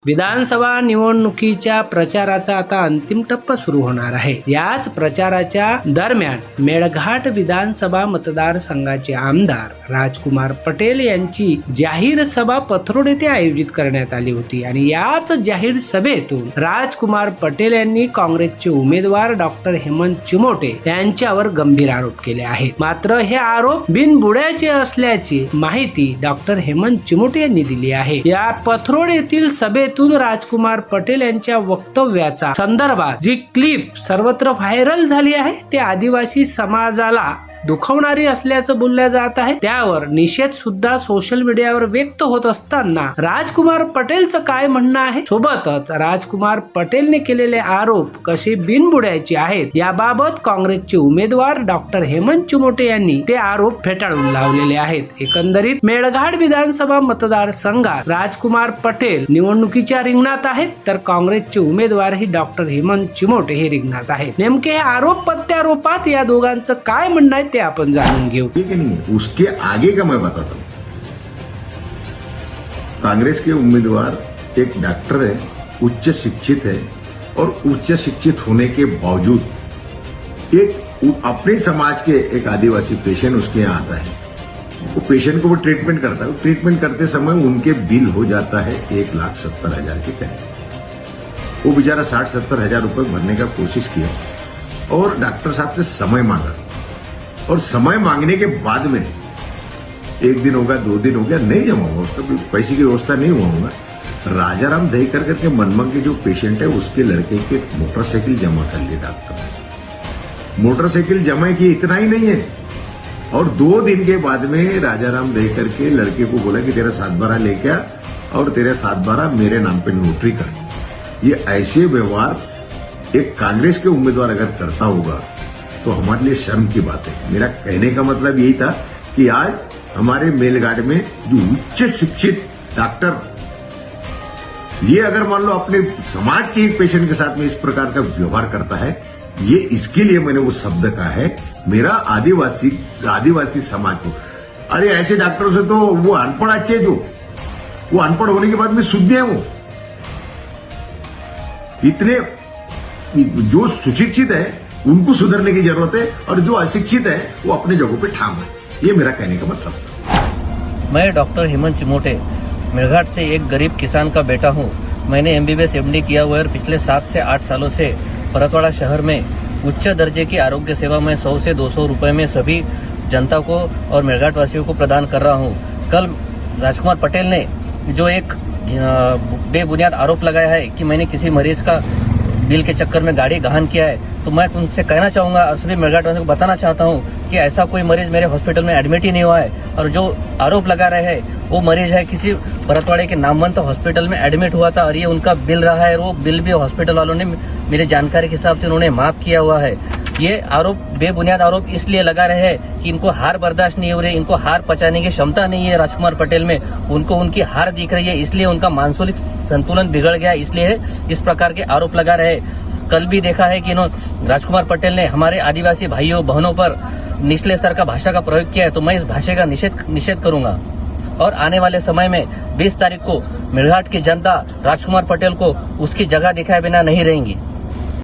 विधानसभा निवडणुकीच्या प्रचाराचा आता अंतिम टप्पा सुरू होणार आहे। याच प्रचाराच्या दरम्यान मेळघाट विधानसभा मतदारसंघाचे आमदार राजकुमार पटेल यांची जाहीर सभा पथरोड येथे आयोजित करण्यात आली होती आणि याच जाहीर सभेतून राजकुमार पटेल यांनी काँग्रेसचे उमेदवार डॉक्टर हेमंत चिमोटे यांच्यावर गंभीर आरोप केले आहेत। मात्र हे आरोप बिनबुड्याचे असल्याची माहिती डॉक्टर हेमंत चिमोटे यांनी दिली आहे। या पथरोड येथील सभेत राजकुमार पटेल यांच्या वक्तव्याचा संदर्भात जी क्लिप सर्वत्र व्हायरल झाली आहे ते आदिवासी समाजाला दुखवणारी असल्याचं बोलल्या जात आहे। त्यावर निषेध सुद्धा सोशल मीडियावर व्यक्त होत असताना राजकुमार पटेलचं काय म्हणणं आहे, सोबतच राजकुमार पटेलने केलेले आरोप कसे बिनबुड्याचे आहेत याबाबत काँग्रेसचे उमेदवार डॉक्टर हेमंत चिमोटे यांनी ते आरोप फेटाळून लावलेले आहेत। एकंदरीत मेळघाट विधानसभा मतदारसंघात राजकुमार पटेल निवडणुकीच्या रिंगणात आहेत, तर काँग्रेसचे उमेदवारही डॉक्टर हेमंत चिमोटे हे रिंगणात आहेत। नेमके हे आरोप प्रत्यारोपात या दोघांचं काय म्हणणं आहे ते अपन जान घेऊ। ठीक है, नहीं है उसके आगे का मैं बताता हूं। कांग्रेस के उम्मीदवार एक डॉक्टर है, उच्च शिक्षित है और उच्च शिक्षित होने के बावजूद एक अपने समाज के एक आदिवासी पेशेंट उसके यहाँ आता है। वो पेशेंट को वो ट्रीटमेंट करता है। ट्रीटमेंट करते समय उनके बिल हो जाता है 1,70,000 के करीब। वो बेचारा 60-70 हजार रुपए भरने का कोशिश किया और डॉक्टर साहब से समय मांगा और समय मांगने के बाद में 1 दिन होगा 2 दिन हो गया, नहीं जमा हुआ, उसका पैसे की व्यवस्था नहीं हुआ होगा। राजाराम दहीकर करके मनमंग के जो पेशेंट है उसके लड़के के मोटरसाइकिल जमा कर लिए डॉक्टर। मोटरसाइकिल जमा की इतना ही नहीं है और 2 दिन के बाद में राजाराम दहीकर के लड़के को बोला कि तेरा 7/12 लेके आ और तेरा 7/12 मेरे नाम पे नोटरी कर। ये ऐसे व्यवहार एक कांग्रेस के उम्मीदवार अगर करता होगा तो हमारे लिए शर्म की बात है। मेरा कहने का मतलब यही था कि आज हमारे मेलघाट में जो उच्च शिक्षित डॉक्टर ये अगर मान लो अपने समाज के एक पेशेंट के साथ में इस प्रकार का व्यवहार करता है, ये इसके लिए मैंने वो शब्द कहा है, मेरा आदिवासी समाज को। अरे ऐसे डॉक्टरों से तो वो अनपढ़ अच्छे, जो वो अनपढ़ होने के बाद में शुद्ध है, वो इतने जो सुशिक्षित है उनको सुधरने की जरूरत है और जो अशिक्षित है वो अपने जगहों पे ठाम है। ये मेरा कहने का मतलब है। मैं डॉक्टर हेमंत चिमोटे मेळघाट से एक गरीब किसान का बेटा हूं। मैंने MBBS MD किया हुआ है और पिछले 7 से 8 सालों से परतवाड़ा शहर में उच्च दर्जे की आरोग्य सेवा में 100 से 200 रुपए में सभी जनता को और मेळघाट वासियों को प्रदान कर रहा हूं। कल राजकुमार पटेल ने जो एक बेबुनियाद आरोप लगाया है कि मैंने किसी मरीज का बिल के चक्कर में गाड़ी गहन किया है, तो मैं तुमसे कहना चाहूंगा, सभी मेळघाट वासियों को बताना चाहता हूं कि ऐसा कोई मरीज मेरे हॉस्पिटल में एडमिट ही नहीं हुआ है और जो आरोप लगा रहे हैं वो मरीज है किसी परतवाड़े के नामवंत हॉस्पिटल में एडमिट हुआ था और ये उनका बिल रहा है। वो बिल भी हॉस्पिटल वालों ने मेरी जानकारी के हिसाब से उन्होंने माफ किया हुआ है। ये आरोप बेबुनियाद आरोप इसलिए लगा रहे हैं कि इनको हार बर्दाश्त नहीं हो रही, इनको हार पचाने की क्षमता नहीं है राजकुमार पटेल में, उनको उनकी हार दिख रही है, इसलिए उनका मानसिक संतुलन बिगड़ गया, इसलिए इस प्रकार के आरोप लगा रहे हैं। कल भी देखा है कि राजकुमार पटेल ने हमारे आदिवासी भाइयों बहनों पर निचले स्तर का भाषा का प्रयोग किया है, तो मैं इस भाषा का निषेध करूंगा और आने वाले समय में 20 तारीख को मेळघाट की जनता राजकुमार पटेल को उसकी जगह दिखाए बिना नहीं रहेंगी।